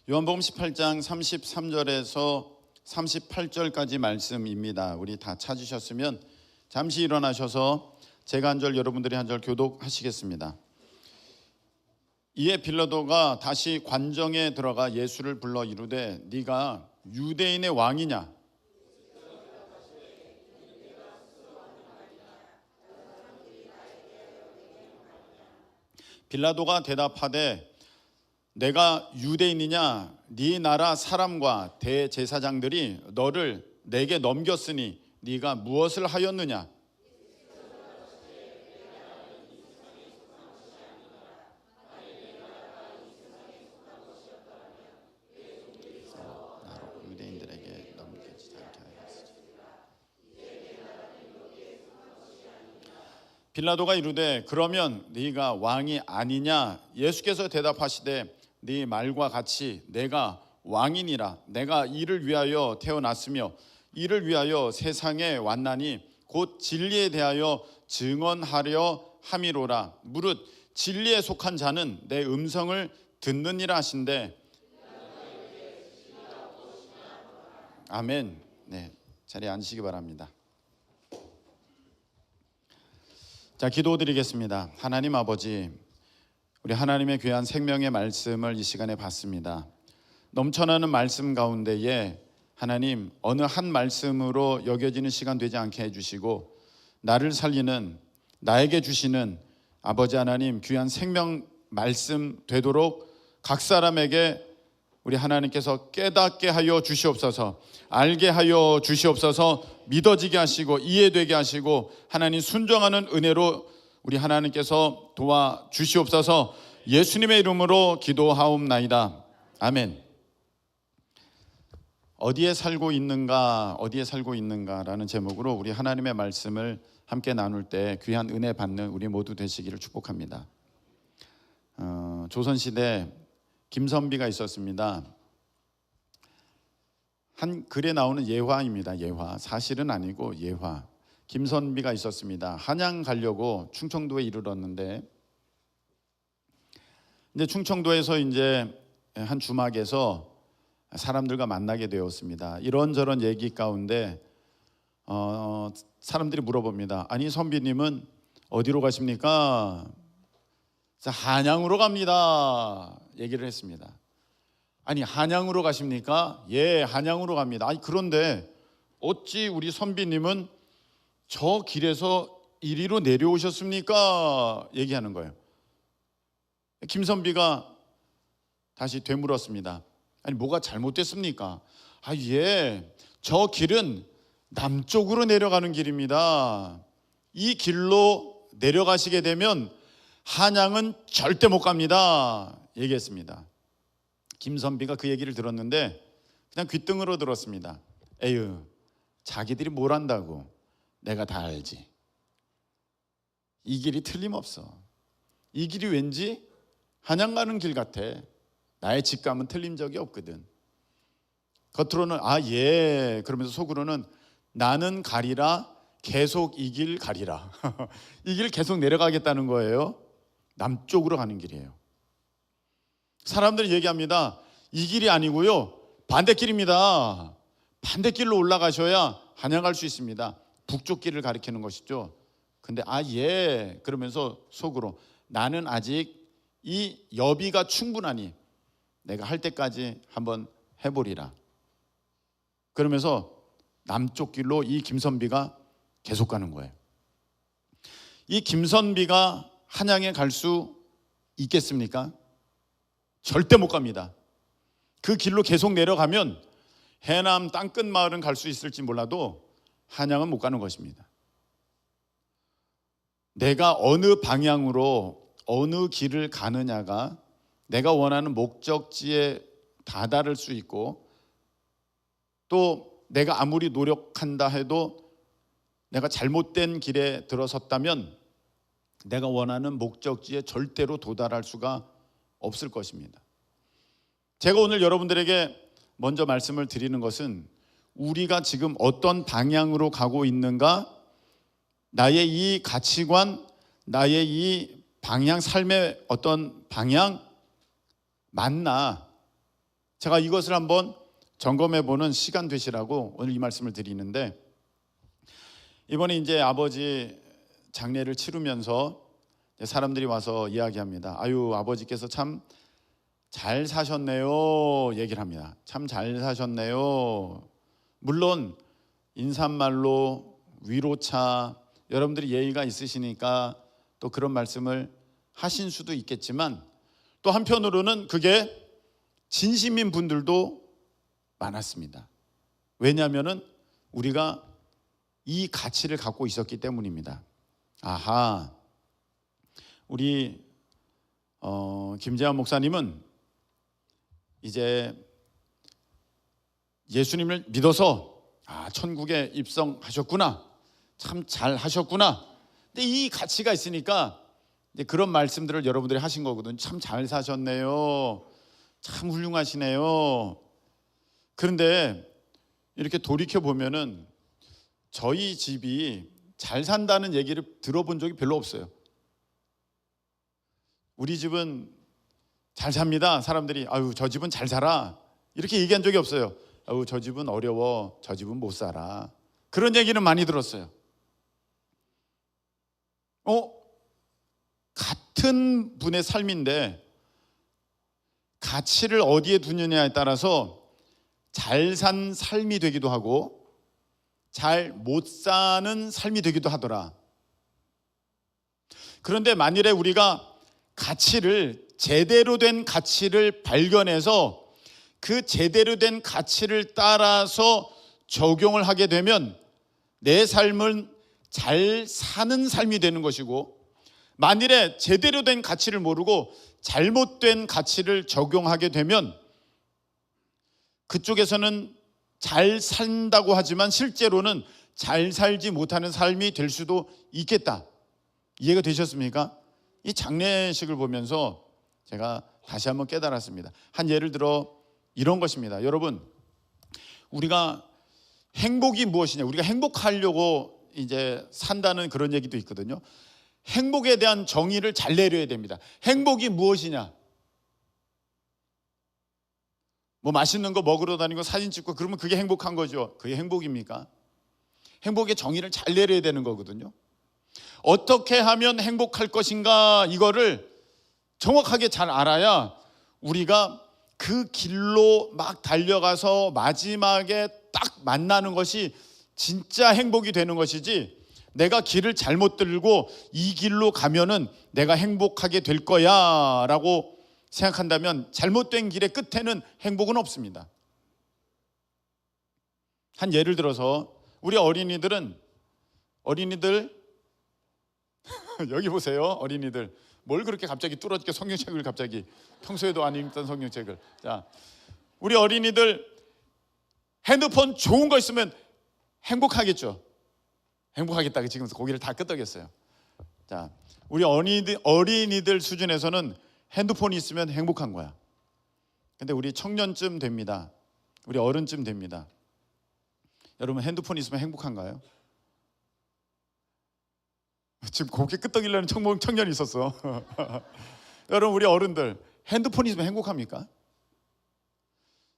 요한복음 18장 33절에서 38절까지 말씀입니다. 우리 다 찾으셨으면 잠시 일어나셔서 제가 한 절 여러분들이 한 절 교독하시겠습니다. 이에 빌라도가 다시 관정에 들어가 예수를 불러 이르되 네가 유대인의 왕이냐? 빌라도가 대답하되 내가 유대인이냐? 네 나라 사람과 대제사장들이 너를 내게 넘겼으니 네가 무엇을 하였느냐? 나로 유대인들에게 넘기지 않게 하였으니. 빌라도가 이르되 그러면 네가 왕이 아니냐? 예수께서 대답하시되 네 말과 같이 내가 왕이니라. 내가 이를 위하여 태어났으며 이를 위하여 세상에 왔나니 곧 진리에 대하여 증언하려 함이로라. 무릇 진리에 속한 자는 내 음성을 듣느니라 하신대. 아멘. 네, 자리에 앉으시기 바랍니다. 자, 기도드리겠습니다. 하나님 아버지, 우리 하나님의 귀한 생명의 말씀을 이 시간에 받습니다. 넘쳐나는 말씀 가운데에 하나님 어느 한 말씀으로 여겨지는 시간 되지 않게 해주시고 나를 살리는, 나에게 주시는 아버지 하나님 귀한 생명 말씀 되도록 각 사람에게 우리 하나님께서 깨닫게 하여 주시옵소서, 알게 하여 주시옵소서, 믿어지게 하시고 이해되게 하시고 하나님 순종하는 은혜로 우리 하나님께서 도와주시옵소서. 예수님의 이름으로 기도하옵나이다. 아멘. 어디에 살고 있는가라는 제목으로 우리 하나님의 말씀을 함께 나눌 때 귀한 은혜 받는 우리 모두 되시기를 축복합니다. 조선시대 김선비가 있었습니다. 한 글에 나오는 예화입니다. 예화, 사실은 아니고 예화. 김선비가 있었습니다. 한양 가려고 충청도에 이르렀는데 이제 충청도에서 이제 한 주막에서 사람들과 만나게 되었습니다. 이런저런 얘기 가운데 사람들이 물어봅니다. 아니 선비님은 어디로 가십니까? 한양으로 갑니다. 얘기를 했습니다. 아니 한양으로 가십니까? 예, 한양으로 갑니다. 아니 그런데 어찌 우리 선비님은 저 길에서 이리로 내려오셨습니까? 얘기하는 거예요. 김선비가 다시 되물었습니다. 아니 뭐가 잘못됐습니까? 예, 저 길은 남쪽으로 내려가는 길입니다. 이 길로 내려가시게 되면 한양은 절대 못 갑니다. 얘기했습니다. 김선비가 그 얘기를 들었는데 그냥 귓등으로 들었습니다. 에휴, 자기들이 뭘 안다고. 내가 다 알지. 이 길이 틀림없어. 이 길이 왠지 한양 가는 길 같아. 나의 직감은 틀린 적이 없거든. 겉으로는 예, 그러면서 속으로는 나는 가리라, 계속 이 길 가리라. 이 길 계속 내려가겠다는 거예요. 남쪽으로 가는 길이에요. 사람들이 얘기합니다. 이 길이 아니고요, 반대길입니다. 반대길로 올라가셔야 한양 갈 수 있습니다. 북쪽 길을 가리키는 것이죠. 근데 예, 그러면서 속으로 나는 아직 이 여비가 충분하니 내가 할 때까지 한번 해보리라. 그러면서 남쪽 길로 이 김선비가 계속 가는 거예요. 이 김선비가 한양에 갈 수 있겠습니까? 절대 못 갑니다. 그 길로 계속 내려가면 해남 땅끝 마을은 갈 수 있을지 몰라도 한양은 못 가는 것입니다. 내가 어느 방향으로 어느 길을 가느냐가 내가 원하는 목적지에 다다를 수 있고, 또 내가 아무리 노력한다 해도 내가 잘못된 길에 들어섰다면 내가 원하는 목적지에 절대로 도달할 수가 없을 것입니다. 제가 오늘 여러분들에게 먼저 말씀을 드리는 것은 우리가 지금 어떤 방향으로 가고 있는가, 나의 이 가치관, 나의 이 방향, 삶의 어떤 방향 맞나? 제가 이것을 한번 점검해 보는 시간 되시라고 오늘 이 말씀을 드리는데, 이번에 이제 아버지 장례를 치르면서 사람들이 와서 이야기합니다. 아유, 아버지께서 참 잘 사셨네요 얘기를 합니다. 참 잘 사셨네요. 물론 인사말로 위로차 여러분들이 예의가 있으시니까 또 그런 말씀을 하신 수도 있겠지만, 또 한편으로는 그게 진심인 분들도 많았습니다. 왜냐하면 우리가 이 가치를 갖고 있었기 때문입니다. 아하, 우리 김재환 목사님은 이제 예수님을 믿어서 천국에 입성하셨구나, 참 잘하셨구나. 근데 이 가치가 있으니까 이제 그런 말씀들을 여러분들이 하신 거거든요. 참 잘 사셨네요, 참 훌륭하시네요. 그런데 이렇게 돌이켜 보면은 저희 집이 잘 산다는 얘기를 들어본 적이 별로 없어요. 우리 집은 잘 삽니다. 사람들이 아유, 저 집은 잘 살아 이렇게 얘기한 적이 없어요. 아유, 저 집은 어려워, 저 집은 못 살아, 그런 얘기는 많이 들었어요. 같은 분의 삶인데 가치를 어디에 두느냐에 따라서 잘 산 삶이 되기도 하고 잘 못 사는 삶이 되기도 하더라. 그런데 만일에 우리가 가치를, 제대로 된 가치를 발견해서 그 제대로 된 가치를 따라서 적용을 하게 되면 내 삶은 잘 사는 삶이 되는 것이고, 만일에 제대로 된 가치를 모르고 잘못된 가치를 적용하게 되면 그쪽에서는 잘 산다고 하지만 실제로는 잘 살지 못하는 삶이 될 수도 있겠다. 이해가 되셨습니까? 이 장례식을 보면서 제가 다시 한번 깨달았습니다. 한 예를 들어 이런 것입니다. 여러분, 우리가 행복이 무엇이냐, 우리가 행복하려고 이제 산다는 그런 얘기도 있거든요. 행복에 대한 정의를 잘 내려야 됩니다. 행복이 무엇이냐? 뭐 맛있는 거 먹으러 다니고 사진 찍고 그러면 그게 행복한 거죠. 그게 행복입니까? 행복의 정의를 잘 내려야 되는 거거든요. 어떻게 하면 행복할 것인가, 이거를 정확하게 잘 알아야 우리가 그 길로 막 달려가서 마지막에 딱 만나는 것이 진짜 행복이 되는 것이지, 내가 길을 잘못 들고 이 길로 가면은 내가 행복하게 될 거야 라고 생각한다면 잘못된 길의 끝에는 행복은 없습니다. 한 예를 들어서 우리 어린이들 여기 보세요. 어린이들 뭘 그렇게 갑자기 뚫어지게 성경책을 갑자기, 평소에도 안 읽던 성경책을. 자, 우리 어린이들 핸드폰 좋은 거 있으면 행복하겠죠. 행복하겠다. 지금 고개를 다 끄덕였어요. 자, 우리 어린이들 수준에서는 핸드폰이 있으면 행복한 거야. 근데 우리 청년쯤 됩니다. 우리 어른쯤 됩니다. 여러분, 핸드폰 있으면 행복한가요? 지금 고개 끄덕이려는 청년이 있었어. 여러분, 우리 어른들 핸드폰 있으면 행복합니까?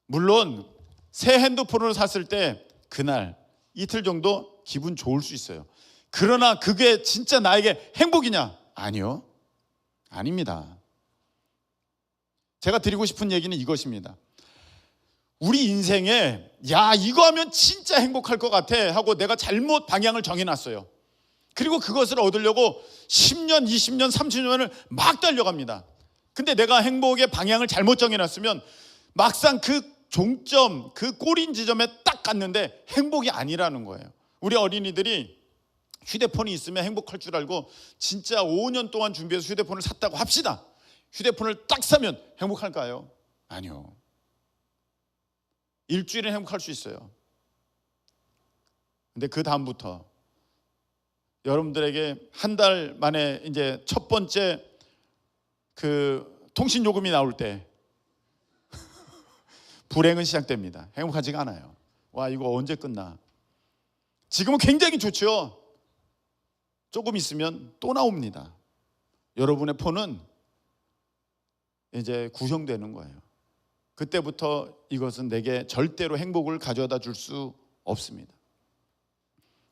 물론 새 핸드폰을 샀을 때 그날 이틀 정도 기분 좋을 수 있어요. 그러나 그게 진짜 나에게 행복이냐? 아니요, 아닙니다. 제가 드리고 싶은 얘기는 이것입니다. 우리 인생에 야, 이거 하면 진짜 행복할 것 같아 하고 내가 잘못 방향을 정해놨어요. 그리고 그것을 얻으려고 10년, 20년, 30년을 막 달려갑니다. 근데 내가 행복의 방향을 잘못 정해놨으면 막상 그 종점, 그 꼬린 지점에 딱 갔는데 행복이 아니라는 거예요. 우리 어린이들이 휴대폰이 있으면 행복할 줄 알고 진짜 5년 동안 준비해서 휴대폰을 샀다고 합시다. 휴대폰을 딱 사면 행복할까요? 아니요. 일주일은 행복할 수 있어요. 근데 그 다음부터 여러분들에게 한 달 만에 이제 첫 번째 그 통신 요금이 나올 때 불행은 시작됩니다. 행복하지가 않아요. 와, 이거 언제 끝나? 지금은 굉장히 좋죠. 조금 있으면 또 나옵니다. 여러분의 폰은 이제 구형되는 거예요. 그때부터 이것은 내게 절대로 행복을 가져다 줄 수 없습니다.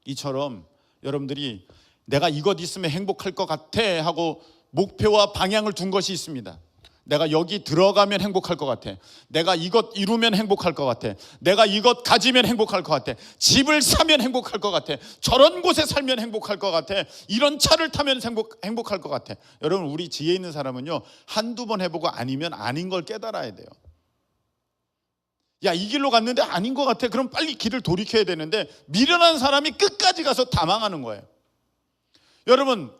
이처럼 여러분들이 내가 이것 있으면 행복할 것 같아 하고 목표와 방향을 둔 것이 있습니다. 내가 여기 들어가면 행복할 것 같아. 내가 이것 이루면 행복할 것 같아. 내가 이것 가지면 행복할 것 같아. 집을 사면 행복할 것 같아. 저런 곳에 살면 행복할 것 같아. 이런 차를 타면 행복할 것 같아. 여러분, 우리 지혜 있는 사람은요, 한두 번 해보고 아니면 아닌 걸 깨달아야 돼요. 야, 이 길로 갔는데 아닌 것 같아. 그럼 빨리 길을 돌이켜야 되는데 미련한 사람이 끝까지 가서 다 망하는 거예요. 여러분,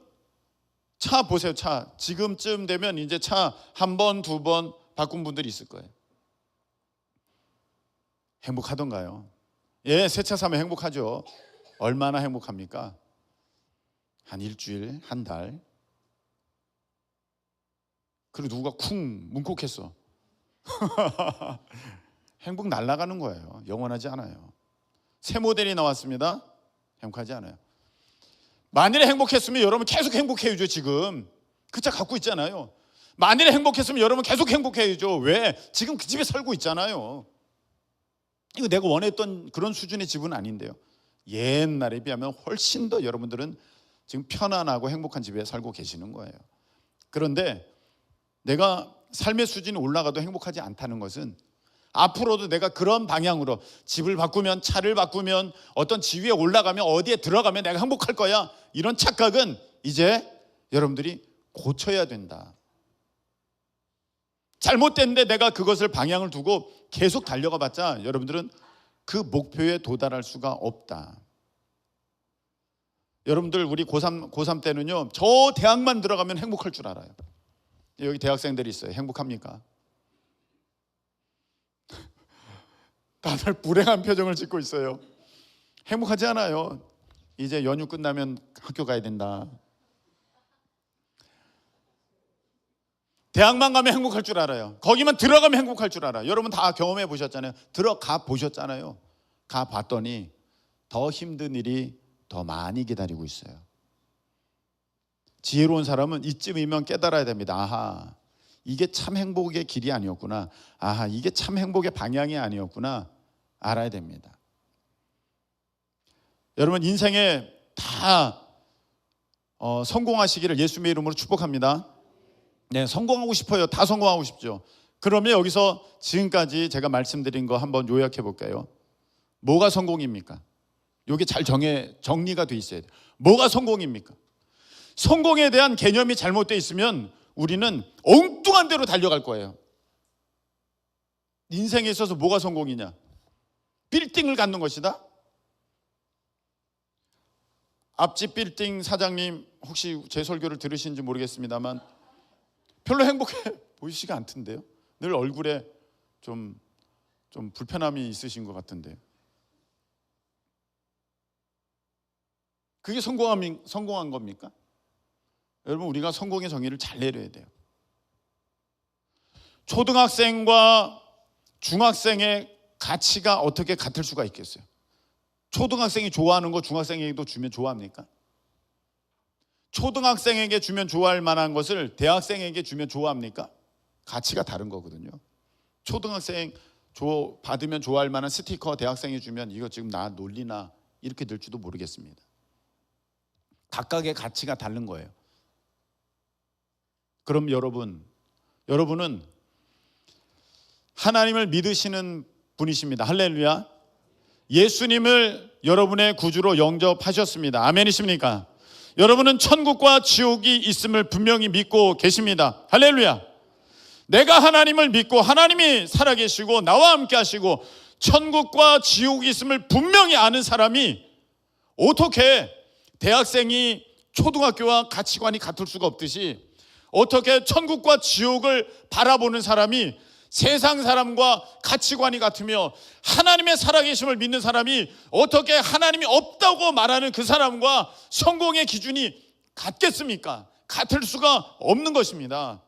차 보세요. 차 지금쯤 되면 이제 차 한 번, 두 번 바꾼 분들이 있을 거예요. 행복하던가요? 예, 새 차 사면 행복하죠. 얼마나 행복합니까? 한 일주일, 한 달. 그리고 누가 쿵 뭉콕했어. 행복 날아가는 거예요. 영원하지 않아요. 새 모델이 나왔습니다. 행복하지 않아요. 만일에 행복했으면 여러분 계속 행복해야죠. 지금 그 차 갖고 있잖아요. 만일에 행복했으면 여러분 계속 행복해야죠. 왜? 지금 그 집에 살고 있잖아요. 이거 내가 원했던 그런 수준의 집은 아닌데요. 옛날에 비하면 훨씬 더 여러분들은 지금 편안하고 행복한 집에 살고 계시는 거예요. 그런데 내가 삶의 수준이 올라가도 행복하지 않다는 것은 앞으로도 내가 그런 방향으로 집을 바꾸면, 차를 바꾸면, 어떤 지위에 올라가면, 어디에 들어가면 내가 행복할 거야, 이런 착각은 이제 여러분들이 고쳐야 된다. 잘못됐는데 내가 그것을 방향을 두고 계속 달려가 봤자 여러분들은 그 목표에 도달할 수가 없다. 여러분들, 우리 고3 때는요, 저 대학만 들어가면 행복할 줄 알아요. 여기 대학생들이 있어요. 행복합니까? 다들 불행한 표정을 짓고 있어요. 행복하지 않아요. 이제 연휴 끝나면 학교 가야 된다. 대학만 가면 행복할 줄 알아요. 거기만 들어가면 행복할 줄 알아요. 여러분 다 경험해 보셨잖아요. 들어가 보셨잖아요. 가 봤더니 더 힘든 일이 더 많이 기다리고 있어요. 지혜로운 사람은 이쯤이면 깨달아야 됩니다. 아하, 이게 참 행복의 길이 아니었구나. 아하, 이게 참 행복의 방향이 아니었구나. 알아야 됩니다. 여러분, 인생에 다 성공하시기를 예수님의 이름으로 축복합니다. 네, 성공하고 싶어요. 다 성공하고 싶죠. 그러면 여기서 지금까지 제가 말씀드린 거 한번 요약해 볼까요? 뭐가 성공입니까? 이게 잘 정리가 돼 있어야 돼요. 뭐가 성공입니까? 성공에 대한 개념이 잘못되어 있으면 우리는 엉뚱한 대로 달려갈 거예요. 인생에 있어서 뭐가 성공이냐? 빌딩을 갖는 것이다? 앞집 빌딩 사장님, 혹시 제 설교를 들으신지 모르겠습니다만 별로 행복해 보이시지가 않던데요. 늘 얼굴에 좀 불편함이 있으신 것 같은데, 그게 성공한 겁니까? 여러분, 우리가 성공의 정의를 잘 내려야 돼요. 초등학생과 중학생의 가치가 어떻게 같을 수가 있겠어요? 초등학생이 좋아하는 거 중학생에게도 주면 좋아합니까? 초등학생에게 주면 좋아할 만한 것을 대학생에게 주면 좋아합니까? 가치가 다른 거거든요. 초등학생 받으면 좋아할 만한 스티커 대학생이 주면 이거 지금 나 놀리나 이렇게 될지도 모르겠습니다. 각각의 가치가 다른 거예요. 그럼 여러분은 하나님을 믿으시는 분이십니다. 할렐루야. 예수님을 여러분의 구주로 영접하셨습니다. 아멘이십니까? 여러분은 천국과 지옥이 있음을 분명히 믿고 계십니다. 할렐루야. 내가 하나님을 믿고 하나님이 살아계시고 나와 함께 하시고 천국과 지옥이 있음을 분명히 아는 사람이 어떻게 대학생이 초등학교와 가치관이 같을 수가 없듯이 어떻게 천국과 지옥을 바라보는 사람이 세상 사람과 가치관이 같으며 하나님의 살아계심을 믿는 사람이 어떻게 하나님이 없다고 말하는 그 사람과 성공의 기준이 같겠습니까? 같을 수가 없는 것입니다.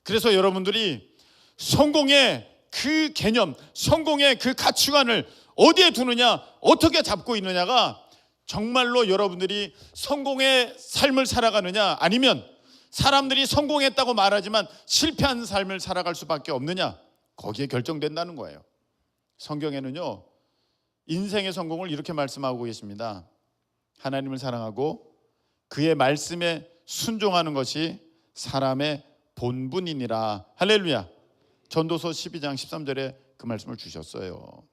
그래서 여러분들이 성공의 그 개념, 성공의 그 가치관을 어디에 두느냐, 어떻게 잡고 있느냐가 정말로 여러분들이 성공의 삶을 살아가느냐, 아니면 사람들이 성공했다고 말하지만 실패한 삶을 살아갈 수밖에 없느냐, 거기에 결정된다는 거예요. 성경에는요, 인생의 성공을 이렇게 말씀하고 계십니다. 하나님을 사랑하고 그의 말씀에 순종하는 것이 사람의 본분이니라. 할렐루야. 전도서 12장 13절에 그 말씀을 주셨어요.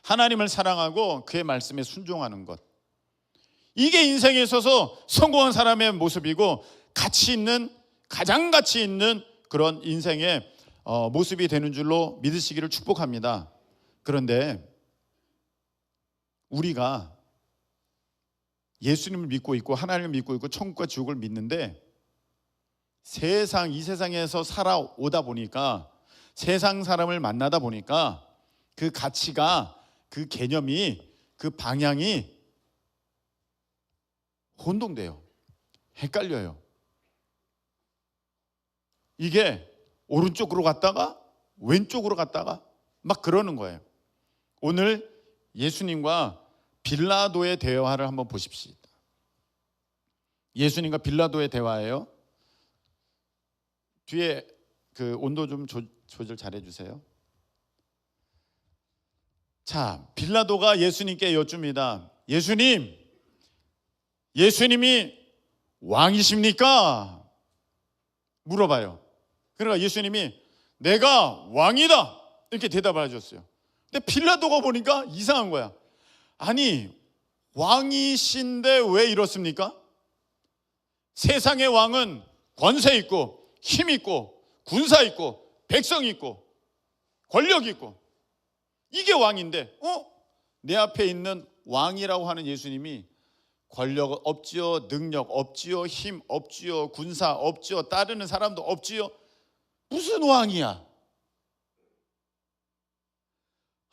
하나님을 사랑하고 그의 말씀에 순종하는 것, 이게 인생에 있어서 성공한 사람의 모습이고 가장 가치 있는 그런 인생의 모습이 되는 줄로 믿으시기를 축복합니다. 그런데 우리가 예수님을 믿고 있고 하나님을 믿고 있고 천국과 지옥을 믿는데 이 세상에서 살아오다 보니까, 세상 사람을 만나다 보니까 그 가치가, 그 개념이, 그 방향이 혼동돼요. 헷갈려요. 이게 오른쪽으로 갔다가 왼쪽으로 갔다가 막 그러는 거예요. 오늘 예수님과 빌라도의 대화를 한번 보십시오. 예수님과 빌라도의 대화예요. 뒤에 그 온도 좀 조절 잘해 주세요. 자, 빌라도가 예수님께 여쭙니다. 예수님이 왕이십니까? 물어봐요. 그러니까 예수님이 내가 왕이다 이렇게 대답을 해줬어요. 근데 빌라도가 보니까 이상한 거야. 아니, 왕이신데 왜 이렇습니까? 세상의 왕은 권세 있고 힘 있고 군사 있고 백성 있고 권력 있고 이게 왕인데 내 앞에 있는 왕이라고 하는 예수님이 권력 없지요, 능력 없지요, 힘 없지요, 군사 없지요, 따르는 사람도 없지요. 무슨 왕이야?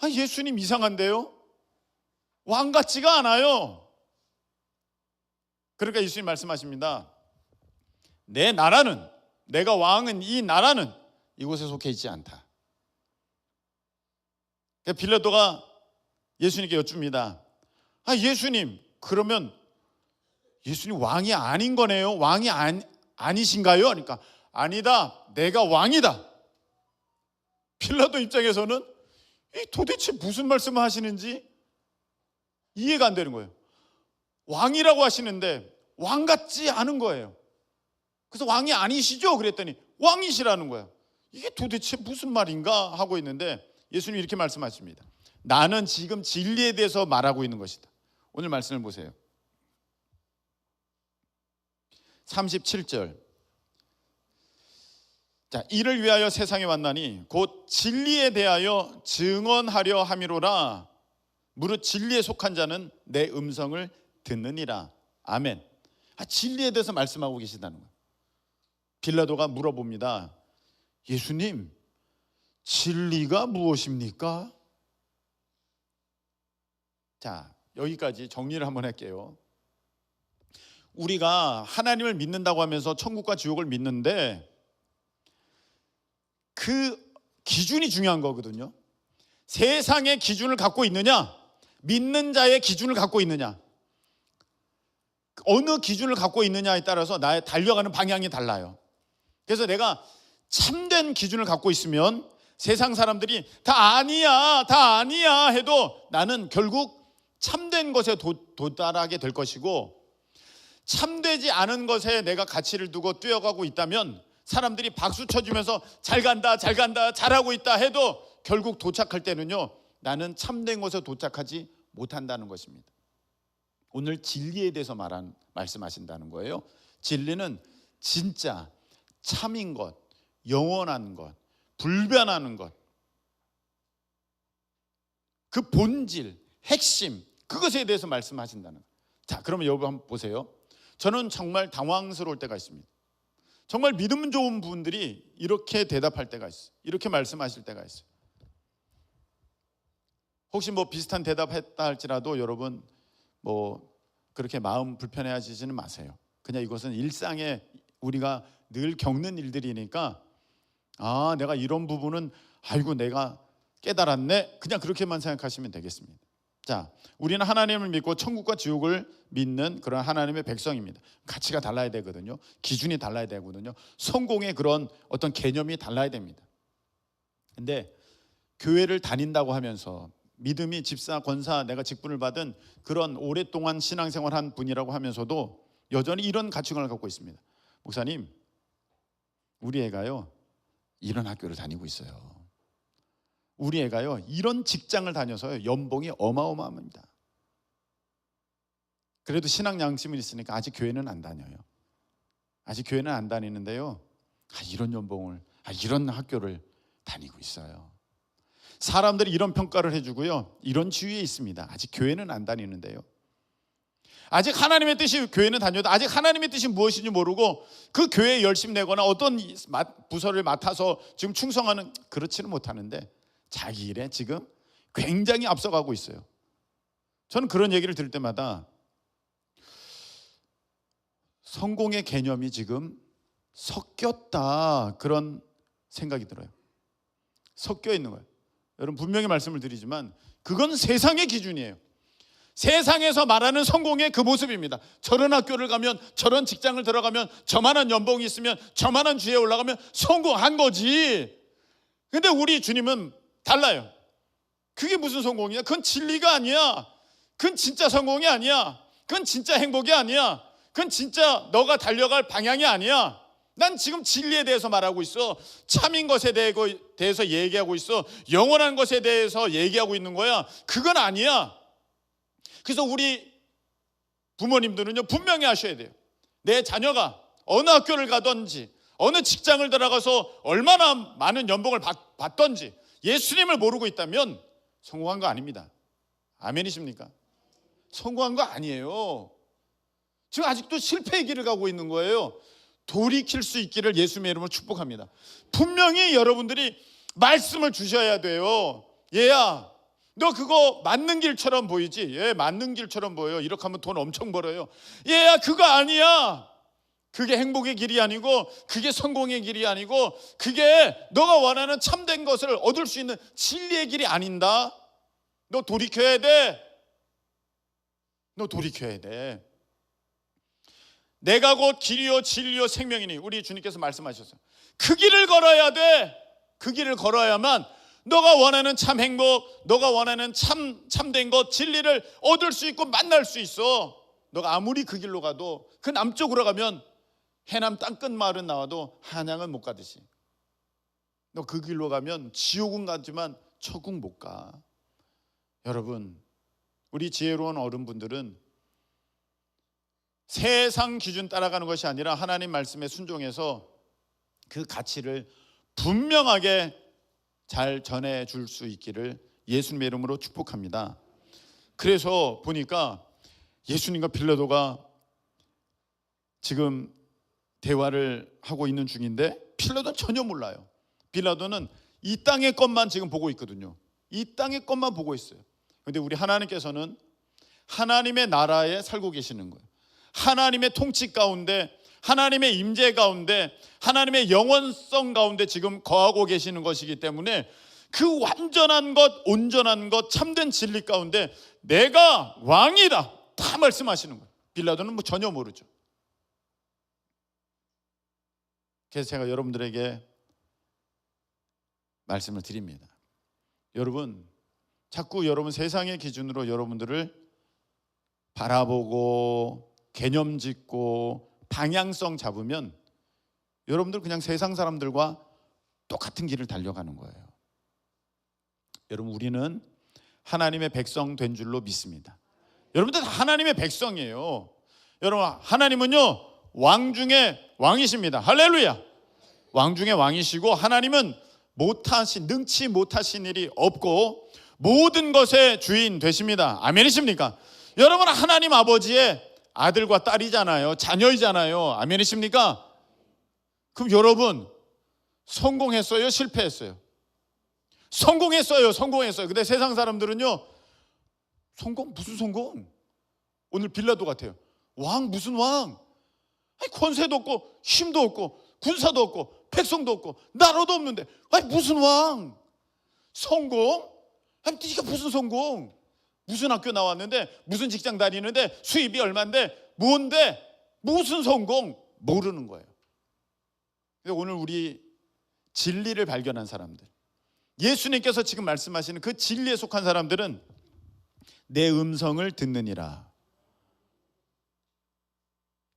예수님 이상한데요? 왕 같지가 않아요. 그러니까 예수님 말씀하십니다. 내가 왕은 이 나라는 이곳에 속해 있지 않다. 빌라도가 예수님께 여쭙니다. 예수님, 그러면 예수님 왕이 아닌 거네요? 왕이 아니신가요? 그러니까 아니다, 내가 왕이다. 빌라도 입장에서는 도대체 무슨 말씀을 하시는지 이해가 안 되는 거예요. 왕이라고 하시는데 왕 같지 않은 거예요. 그래서 왕이 아니시죠? 그랬더니 왕이시라는 거예요. 이게 도대체 무슨 말인가 하고 있는데 예수님이 이렇게 말씀하십니다. 나는 지금 진리에 대해서 말하고 있는 것이다. 오늘 말씀을 보세요. 37절. 자, 이를 위하여 세상에 왔나니 곧 진리에 대하여 증언하려 함이로라. 무릇 진리에 속한 자는 내 음성을 듣느니라. 아멘. 진리에 대해서 말씀하고 계시다는 거예요. 빌라도가 물어봅니다. 예수님, 진리가 무엇입니까? 자, 여기까지 정리를 한번 할게요. 우리가 하나님을 믿는다고 하면서 천국과 지옥을 믿는데 그 기준이 중요한 거거든요. 세상의 기준을 갖고 있느냐, 믿는 자의 기준을 갖고 있느냐, 어느 기준을 갖고 있느냐에 따라서 나의 달려가는 방향이 달라요. 그래서 내가 참된 기준을 갖고 있으면 세상 사람들이 다 아니야 해도 나는 결국 참된 것에 도달하게 될 것이고, 참되지 않은 것에 내가 가치를 두고 뛰어가고 있다면 사람들이 박수 쳐주면서 잘 간다 잘하고 있다 해도 결국 도착할 때는요, 나는 참된 것에 도착하지 못한다는 것입니다. 오늘 진리에 대해서 말씀하신다는 거예요. 진리는 진짜 참인 것, 영원한 것, 불변하는 것, 그 본질, 핵심, 그것에 대해서 말씀하신다는 거예요. 자, 그러면 여러분 한번 보세요. 저는 정말 당황스러울 때가 있습니다. 정말 믿음 좋은 분들이 이렇게 대답할 때가 있어요. 이렇게 말씀하실 때가 있어요. 혹시 비슷한 대답했다 할지라도 여러분 그렇게 마음 불편해하시지는 마세요. 그냥 이것은 일상에 우리가 늘 겪는 일들이니까 내가 이런 부분은 내가 깨달았네, 그냥 그렇게만 생각하시면 되겠습니다. 자, 우리는 하나님을 믿고 천국과 지옥을 믿는 그런 하나님의 백성입니다. 가치가 달라야 되거든요. 기준이 달라야 되거든요. 성공의 그런 어떤 개념이 달라야 됩니다. 근데 교회를 다닌다고 하면서 믿음이 집사, 권사, 내가 직분을 받은 그런 오랫동안 신앙생활한 분이라고 하면서도 여전히 이런 가치관을 갖고 있습니다. 목사님, 우리 애가요 이런 학교를 다니고 있어요. 우리 애가요 이런 직장을 다녀서요 연봉이 어마어마합니다. 그래도 신앙 양심은 있으니까 아직 교회는 안 다녀요. 아직 교회는 안 다니는데요, 이런 연봉을, 이런 학교를 다니고 있어요. 사람들이 이런 평가를 해주고요, 이런 주위에 있습니다. 아직 교회는 안 다니는데요, 아직 하나님의 뜻이, 교회는 다녀도 아직 하나님의 뜻이 무엇인지 모르고 그 교회에 열심 내거나 어떤 부서를 맡아서 지금 충성하는, 그렇지는 못하는데 자기 일에 지금 굉장히 앞서가고 있어요. 저는 그런 얘기를 들을 때마다 성공의 개념이 지금 섞였다, 그런 생각이 들어요. 섞여 있는 거예요. 여러분, 분명히 말씀을 드리지만 그건 세상의 기준이에요. 세상에서 말하는 성공의 그 모습입니다. 저런 학교를 가면, 저런 직장을 들어가면, 저만한 연봉이 있으면, 저만한 주에 올라가면 성공한 거지. 근데 우리 주님은 달라요. 그게 무슨 성공이야? 그건 진리가 아니야. 그건 진짜 성공이 아니야. 그건 진짜 행복이 아니야. 그건 진짜 너가 달려갈 방향이 아니야. 난 지금 진리에 대해서 말하고 있어. 참인 것에 대해서 얘기하고 있어. 영원한 것에 대해서 얘기하고 있는 거야. 그건 아니야. 그래서 우리 부모님들은요 분명히 하셔야 돼요. 내 자녀가 어느 학교를 가든지 어느 직장을 들어가서 얼마나 많은 연봉을 받든지 예수님을 모르고 있다면 성공한 거 아닙니다. 아멘이십니까? 성공한 거 아니에요. 지금 아직도 실패의 길을 가고 있는 거예요. 돌이킬 수 있기를 예수님의 이름으로 축복합니다. 분명히 여러분들이 말씀을 주셔야 돼요. 얘야, 너 그거 맞는 길처럼 보이지? 예, 맞는 길처럼 보여요. 이렇게 하면 돈 엄청 벌어요. 얘야, 그거 아니야. 그게 행복의 길이 아니고, 그게 성공의 길이 아니고, 그게 너가 원하는 참된 것을 얻을 수 있는 진리의 길이 아닌다. 너 돌이켜야 돼. 너 돌이켜야 돼. 내가 곧 길이요 진리요 생명이니, 우리 주님께서 말씀하셨어요. 그 길을 걸어야 돼. 그 길을 걸어야만 너가 원하는 참 행복, 너가 원하는 참된 것, 진리를 얻을 수 있고 만날 수 있어. 너가 아무리 그 길로 가도, 그 남쪽으로 가면 해남 땅끝 마을은 나와도 한양은 못 가듯이, 너 그 길로 가면 지옥은 가지만 천국 못 가. 여러분, 우리 지혜로운 어른분들은 세상 기준 따라가는 것이 아니라 하나님 말씀에 순종해서 그 가치를 분명하게 잘 전해줄 수 있기를 예수님의 이름으로 축복합니다. 그래서 보니까 예수님과 빌라도가 지금 대화를 하고 있는 중인데 빌라도는 전혀 몰라요. 빌라도는 이 땅의 것만 지금 보고 있거든요. 이 땅의 것만 보고 있어요. 그런데 우리 하나님께서는 하나님의 나라에 살고 계시는 거예요. 하나님의 통치 가운데, 하나님의 임재 가운데, 하나님의 영원성 가운데 지금 거하고 계시는 것이기 때문에 그 완전한 것, 온전한 것, 참된 진리 가운데 내가 왕이다, 다 말씀하시는 거예요. 빌라도는 뭐 전혀 모르죠. 그래서 제가 여러분들에게 말씀을 드립니다. 여러분, 자꾸 여러분 세상의 기준으로 여러분들을 바라보고 개념 짓고 방향성 잡으면 여러분들 그냥 세상 사람들과 똑같은 길을 달려가는 거예요. 여러분, 우리는 하나님의 백성 된 줄로 믿습니다. 여러분들 다 하나님의 백성이에요. 여러분, 하나님은요 왕 중에 왕이십니다. 할렐루야. 왕 중에 왕이시고, 하나님은 능치 못하신 일이 없고 모든 것의 주인 되십니다. 아멘이십니까? 여러분, 하나님 아버지의 아들과 딸이잖아요. 자녀이잖아요. 아멘이십니까? 그럼 여러분, 성공했어요? 실패했어요? 성공했어요. 근데 세상 사람들은요, 성공? 무슨 성공? 오늘 빌라도 같아요. 왕, 무슨 왕? 아니, 권세도 없고 힘도 없고 군사도 없고 백성도 없고 나라도 없는데 무슨 왕? 성공? 아니, 네가 무슨 성공? 무슨 학교 나왔는데, 무슨 직장 다니는데, 수입이 얼만데, 뭔데, 무슨 성공? 모르는 거예요. 오늘 우리 진리를 발견한 사람들, 예수님께서 지금 말씀하시는 그 진리에 속한 사람들은 내 음성을 듣느니라.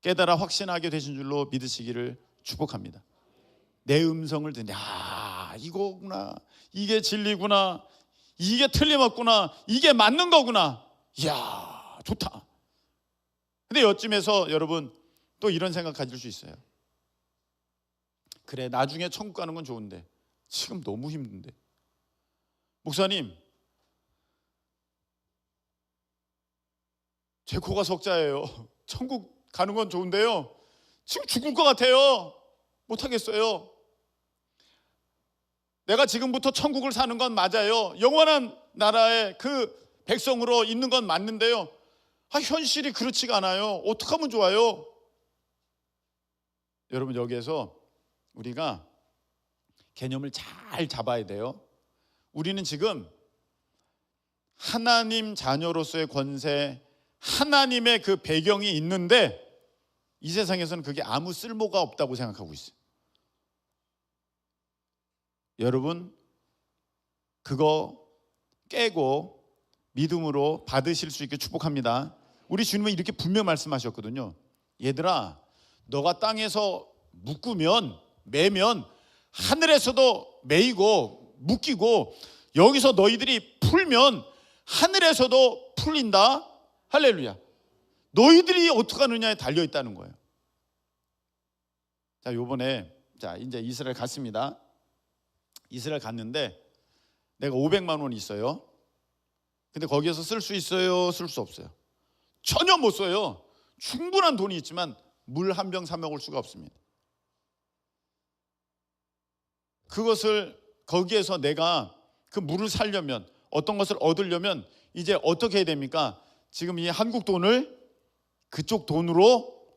깨달아 확신하게 되신 줄로 믿으시기를 축복합니다. 내 음성을 듣냐, 이거구나, 이게 진리구나, 이게 틀림없구나, 이게 맞는 거구나, 이야 좋다. 근데 요쯤에서 여러분 또 이런 생각 가질 수 있어요. 그래, 나중에 천국 가는 건 좋은데 지금 너무 힘든데, 목사님 제 코가 석자예요. 천국 가는 건 좋은데요, 지금 죽을 것 같아요. 못하겠어요. 내가 지금부터 천국을 사는 건 맞아요. 영원한 나라의 그 백성으로 있는 건 맞는데요, 현실이 그렇지가 않아요. 어떻게 하면 좋아요? 여러분, 여기에서 우리가 개념을 잘 잡아야 돼요. 우리는 지금 하나님 자녀로서의 권세, 하나님의 그 배경이 있는데 이 세상에서는 그게 아무 쓸모가 없다고 생각하고 있어요. 여러분, 그거 깨고 믿음으로 받으실 수 있게 축복합니다. 우리 주님은 이렇게 분명 말씀하셨거든요. 얘들아, 너가 땅에서 묶으면, 매면 하늘에서도 매이고 묶이고, 여기서 너희들이 풀면 하늘에서도 풀린다. 할렐루야. 너희들이 어떻게 하느냐에 달려 있다는 거예요. 자, 요번에 이제 이스라엘 갔습니다. 이스라엘 갔는데 내가 500만 원이 있어요. 근데 거기에서 쓸 수 있어요, 쓸 수 없어요? 전혀 못 써요. 충분한 돈이 있지만 물 한 병 사 먹을 수가 없습니다. 그것을 거기에서 내가 그 물을 사려면, 어떤 것을 얻으려면 이제 어떻게 해야 됩니까? 지금 이 한국 돈을 그쪽 돈으로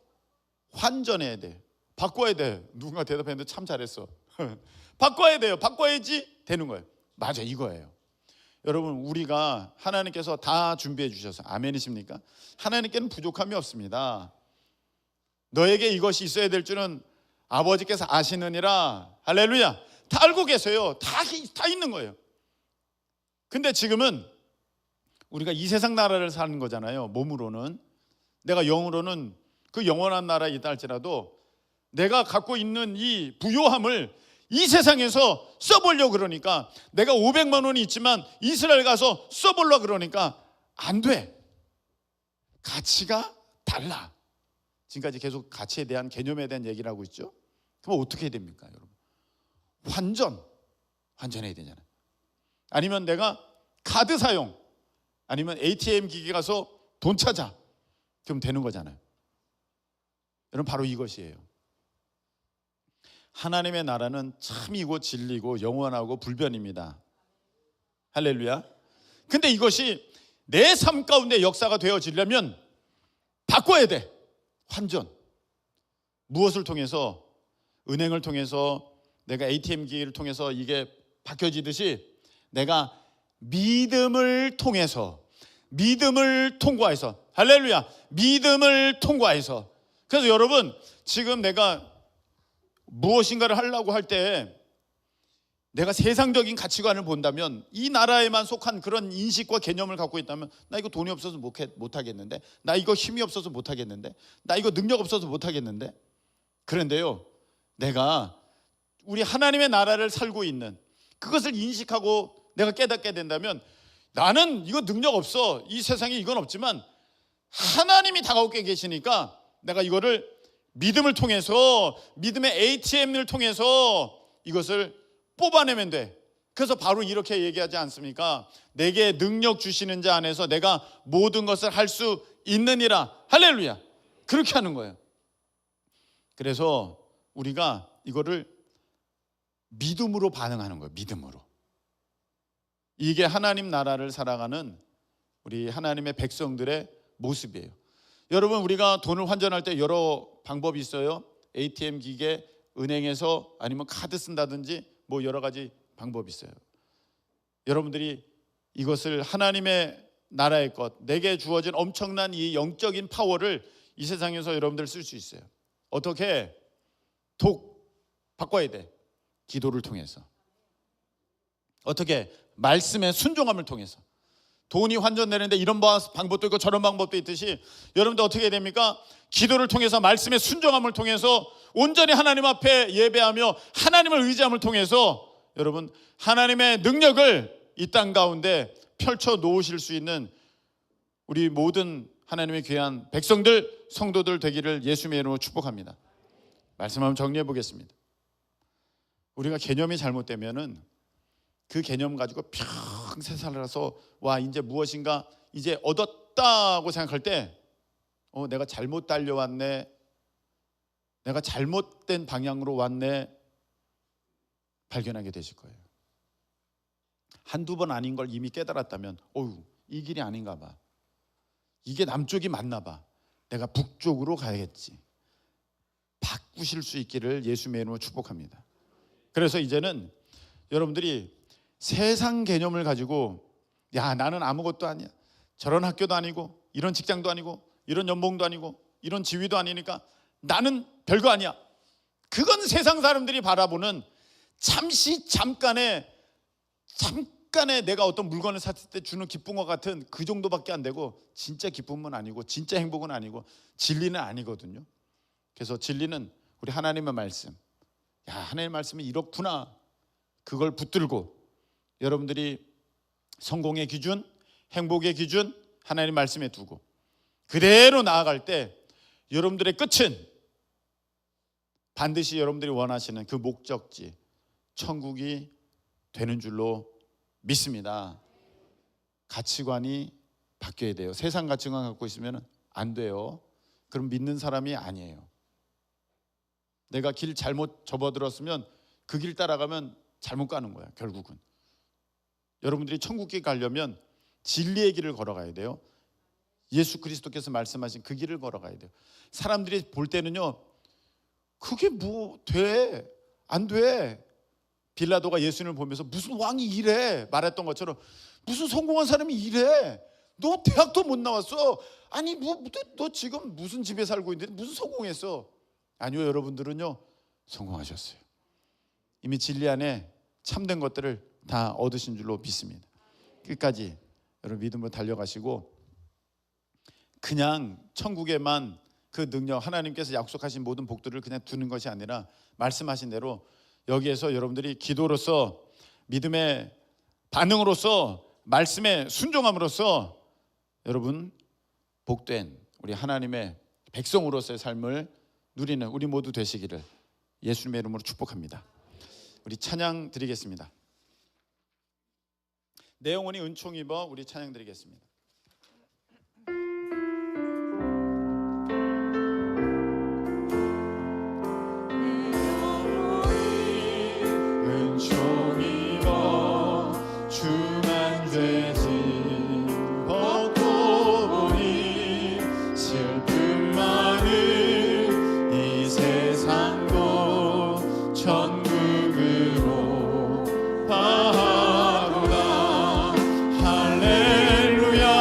환전해야 돼. 바꿔야 돼. 누군가 대답했는데 참 잘했어. 바꿔야 돼요. 바꿔야지 되는 거예요. 맞아, 이거예요. 여러분, 우리가 하나님께서 다 준비해 주셔서, 아멘이십니까? 하나님께는 부족함이 없습니다. 너에게 이것이 있어야 될 줄은 아버지께서 아시느니라. 할렐루야. 다 알고 계세요. 다 있는 거예요. 근데 지금은 우리가 이 세상 나라를 사는 거잖아요. 몸으로는. 내가 영으로는 그 영원한 나라에 있다 할지라도 내가 갖고 있는 이 부요함을 이 세상에서 써보려고 그러니까, 내가 500만 원이 있지만 이스라엘 가서 써보려고 그러니까 안 돼. 가치가 달라. 지금까지 계속 가치에 대한, 개념에 대한 얘기를 하고 있죠. 그럼 어떻게 해야 됩니까, 여러분? 환전해야 되잖아요. 아니면 내가 카드 사용, 아니면 ATM 기기 가서 돈 찾아, 그럼 되는 거잖아요. 여러분, 바로 이것이에요. 하나님의 나라는 참이고 진리고 영원하고 불변입니다. 할렐루야. 근데 이것이 내 삶 가운데 역사가 되어지려면 바꿔야 돼. 환전. 무엇을 통해서? 은행을 통해서, 내가 ATM 기기를 통해서 이게 바뀌어지듯이 내가 믿음을 통해서, 믿음을 통과해서, 할렐루야, 믿음을 통과해서. 그래서 여러분, 지금 내가 무엇인가를 하려고 할 때 내가 세상적인 가치관을 본다면, 이 나라에만 속한 그런 인식과 개념을 갖고 있다면, 나 이거 돈이 없어서 못하겠는데, 나 이거 힘이 없어서 못하겠는데, 나 이거 능력 없어서 못하겠는데. 그런데요, 내가 우리 하나님의 나라를 살고 있는 그것을 인식하고 내가 깨닫게 된다면, 나는 이거 능력 없어, 이 세상에 이건 없지만 하나님이 다가오게 계시니까 내가 이거를 믿음을 통해서, 믿음의 ATM을 통해서 이것을 뽑아내면 돼. 그래서 바로 이렇게 얘기하지 않습니까? 내게 능력 주시는 자 안에서 내가 모든 것을 할 수 있느니라. 할렐루야. 그렇게 하는 거예요. 그래서 우리가 이거를 믿음으로 반응하는 거예요. 믿음으로. 이게 하나님 나라를 살아가는 우리 하나님의 백성들의 모습이에요. 여러분, 우리가 돈을 환전할 때 여러 방법이 있어요. ATM 기계, 은행에서, 아니면 카드 쓴다든지 뭐 여러 가지 방법이 있어요. 여러분들이 이것을 하나님의 나라의 것, 내게 주어진 엄청난 이 영적인 파워를 이 세상에서 여러분들 쓸 수 있어요. 어떻게? 바꿔야 돼. 기도를 통해서. 어떻게? 말씀의 순종함을 통해서. 돈이 환전되는데 이런 방법도 있고 저런 방법도 있듯이 여러분들 어떻게 됩니까? 기도를 통해서 말씀의 순종함을 통해서 온전히 하나님 앞에 예배하며 하나님을 의지함을 통해서 여러분 하나님의 능력을 이 땅 가운데 펼쳐 놓으실 수 있는 우리 모든 하나님의 귀한 백성들, 성도들 되기를 예수님의 이름으로 축복합니다. 말씀 한번 정리해 보겠습니다. 우리가 개념이 잘못되면은 그 개념 가지고 평생 살아서 와 이제 무엇인가 이제 얻었다고 생각할 때 내가 잘못 달려왔네, 내가 잘못된 방향으로 왔네 발견하게 되실 거예요. 한두 번 아닌 걸 이미 깨달았다면 이 길이 아닌가 봐, 이게 남쪽이 맞나 봐, 내가 북쪽으로 가야겠지, 바꾸실 수 있기를 예수님의 이름으로 축복합니다. 그래서 이제는 여러분들이 세상 개념을 가지고 야 나는 아무것도 아니야, 저런 학교도 아니고 이런 직장도 아니고 이런 연봉도 아니고 이런 지위도 아니니까 나는 별거 아니야, 그건 세상 사람들이 바라보는 잠깐의 내가 어떤 물건을 샀을 때 주는 기쁨과 같은 그 정도밖에 안 되고 진짜 기쁨은 아니고 진짜 행복은 아니고 진리는 아니거든요. 그래서 진리는 우리 하나님의 말씀, 야 하나님의 말씀이 이렇구나, 그걸 붙들고 여러분들이 성공의 기준, 행복의 기준 하나님 말씀에 두고 그대로 나아갈 때 여러분들의 끝은 반드시 여러분들이 원하시는 그 목적지 천국이 되는 줄로 믿습니다. 가치관이 바뀌어야 돼요. 세상 가치관 갖고 있으면 안 돼요. 그럼 믿는 사람이 아니에요. 내가 길 잘못 접어들었으면 그 길 따라가면 잘못 가는 거야. 결국은 여러분들이 천국에 가려면 진리의 길을 걸어가야 돼요. 예수 그리스도께서 말씀하신 그 길을 걸어가야 돼요. 사람들이 볼 때는요, 그게 뭐 돼? 안 돼. 빌라도가 예수님을 보면서 무슨 왕이 이래 말했던 것처럼 무슨 성공한 사람이 이래, 너 대학도 못 나왔어, 아니 너 지금 무슨 집에 살고 있는데 무슨 성공했어? 아니요, 여러분들은요 성공하셨어요. 이미 진리 안에 참된 것들을 다 얻으신 줄로 믿습니다. 끝까지 여러분 믿음으로 달려가시고 그냥 천국에만 그 능력, 하나님께서 약속하신 모든 복들을 그냥 두는 것이 아니라 말씀하신 대로 여기에서 여러분들이 기도로서, 믿음의 반응으로서, 말씀의 순종함으로써 여러분 복된 우리 하나님의 백성으로서의 삶을 누리는 우리 모두 되시기를 예수님의 이름으로 축복합니다. 우리 찬양 드리겠습니다. 내 영혼이 은총 입어 우리 찬양 드리겠습니다. 할렐루야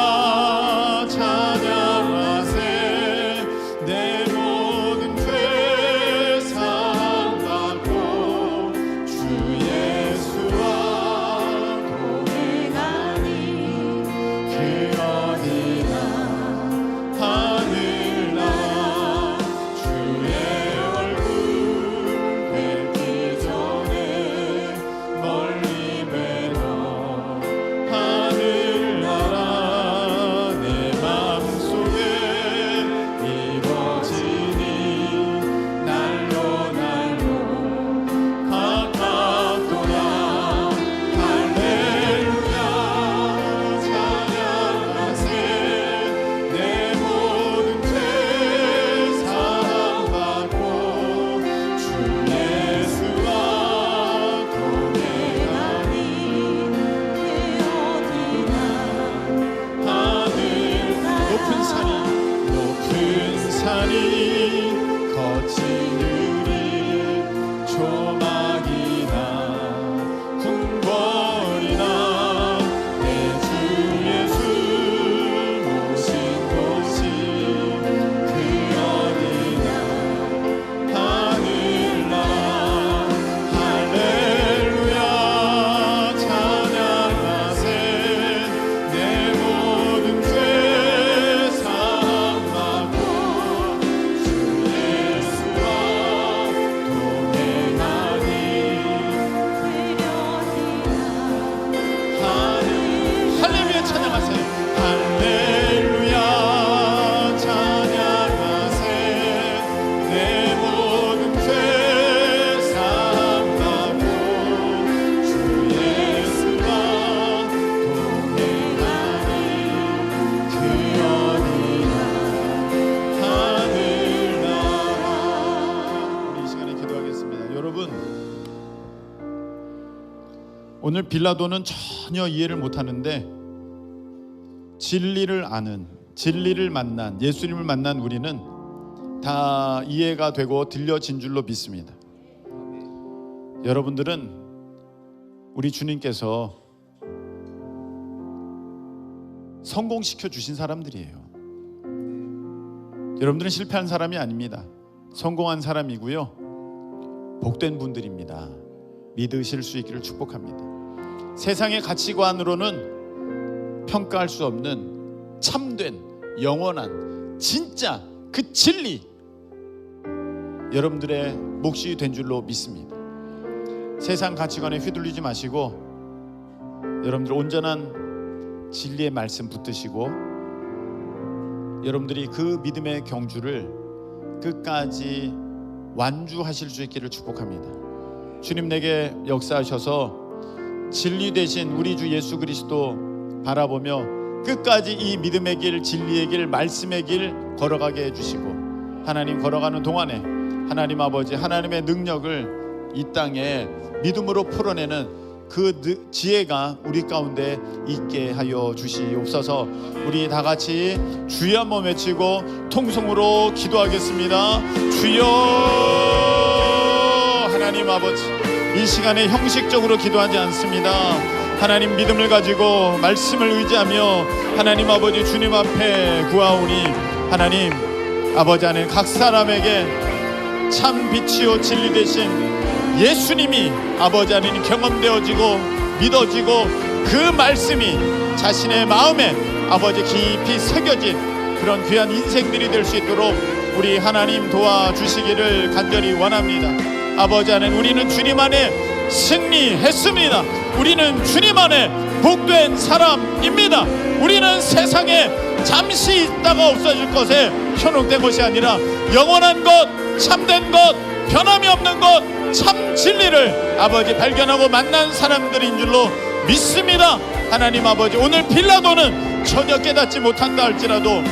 오늘 빌라도는 전혀 이해를 못하는데 진리를 아는, 진리를 만난, 예수님을 만난 우리는 다 이해가 되고 들려진 줄로 믿습니다. 여러분들은 우리 주님께서 성공시켜 주신 사람들이에요. 여러분들은 실패한 사람이 아닙니다. 성공한 사람이고요, 복된 분들입니다. 믿으실 수 있기를 축복합니다. 세상의 가치관으로는 평가할 수 없는 참된, 영원한, 진짜 그 진리, 여러분들의 몫이 된 줄로 믿습니다. 세상 가치관에 휘둘리지 마시고 여러분들 온전한 진리의 말씀 붙드시고 여러분들이 그 믿음의 경주를 끝까지 완주하실 수 있기를 축복합니다. 주님 내게 역사하셔서 진리 되신 우리 주 예수 그리스도 바라보며 끝까지 이 믿음의 길, 진리의 길, 말씀의 길 걸어가게 해주시고 하나님 걸어가는 동안에 하나님 아버지 하나님의 능력을 이 땅에 믿음으로 풀어내는 그 지혜가 우리 가운데 있게 하여 주시옵소서. 우리 다 같이 주여 한번 외치고 통성으로 기도하겠습니다. 주여. 하나님 아버지, 이 시간에 형식적으로 기도하지 않습니다. 하나님 믿음을 가지고 말씀을 의지하며 하나님 아버지 주님 앞에 구하오니 하나님 아버지 안에 각 사람에게 참 빛이요 진리 되신 예수님이 아버지 안에 경험되어지고 믿어지고 그 말씀이 자신의 마음에 아버지 깊이 새겨진 그런 귀한 인생들이 될 수 있도록 우리 하나님 도와주시기를 간절히 원합니다. 아버지 안에 우리는 주님 안에 승리했습니다. 우리는 주님 안에 복된 사람입니다. 우리는 세상에 잠시 있다가 없어질 것에 현혹된 것이 아니라 영원한 것, 참된 것, 변함이 없는 것, 참 진리를 아버지 발견하고 만난 사람들인 줄로 믿습니다. 하나님 아버지, 오늘 빌라도는 전혀 깨닫지 못한다 할지라도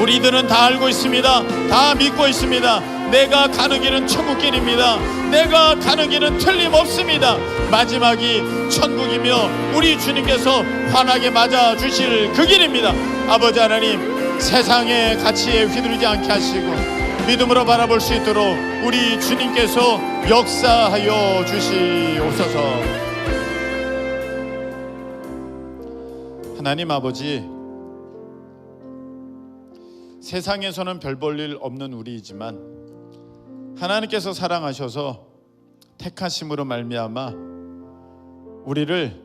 우리들은 다 알고 있습니다. 다 믿고 있습니다. 내가 가는 길은 천국길입니다. 내가 가는 길은 틀림없습니다. 마지막이 천국이며 우리 주님께서 환하게 맞아주실 그 길입니다. 아버지 하나님, 세상의 가치에 휘둘리지 않게 하시고 믿음으로 바라볼 수 있도록 우리 주님께서 역사하여 주시옵소서. 하나님 아버지, 세상에서는 별 볼 일 없는 우리이지만 하나님께서 사랑하셔서 택하심으로 말미암아 우리를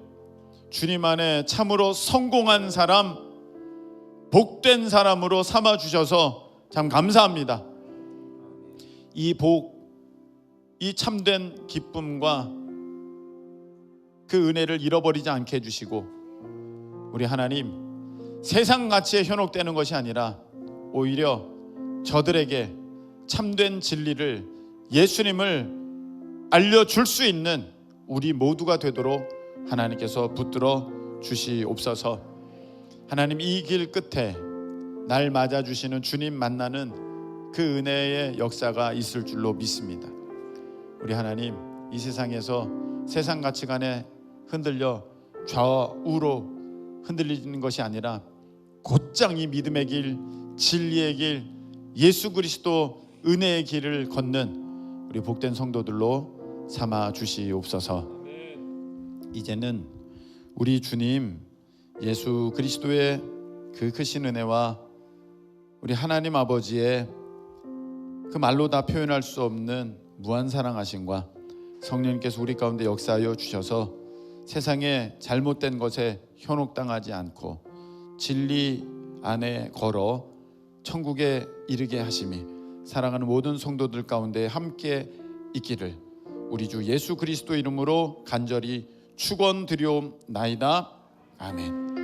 주님 안에 참으로 성공한 사람, 복된 사람으로 삼아 주셔서 참 감사합니다. 이 복, 이 참된 기쁨과 그 은혜를 잃어버리지 않게 해주시고 우리 하나님, 세상 가치에 현혹되는 것이 아니라 오히려 저들에게 참된 진리를, 예수님을 알려줄 수 있는 우리 모두가 되도록 하나님께서 붙들어 주시옵소서. 하나님, 이 길 끝에 날 맞아주시는 주님 만나는 그 은혜의 역사가 있을 줄로 믿습니다. 우리 하나님, 이 세상에서 세상 가치관에 흔들려 좌우로 흔들리는 것이 아니라 곧장 이 믿음의 길, 진리의 길, 예수 그리스도 은혜의 길을 걷는 우리 복된 성도들로 삼아 주시옵소서. 이제는 우리 주님 예수 그리스도의 그 크신 은혜와 우리 하나님 아버지의 그 말로 다 표현할 수 없는 무한 사랑하심과 성령님께서 우리 가운데 역사하여 주셔서 세상에 잘못된 것에 현혹당하지 않고 진리 안에 걸어 천국에 이르게 하심이 사랑하는 모든 성도들 가운데 함께 있기를 우리 주 예수 그리스도 이름으로 간절히 축원드리옵나이다. 아멘.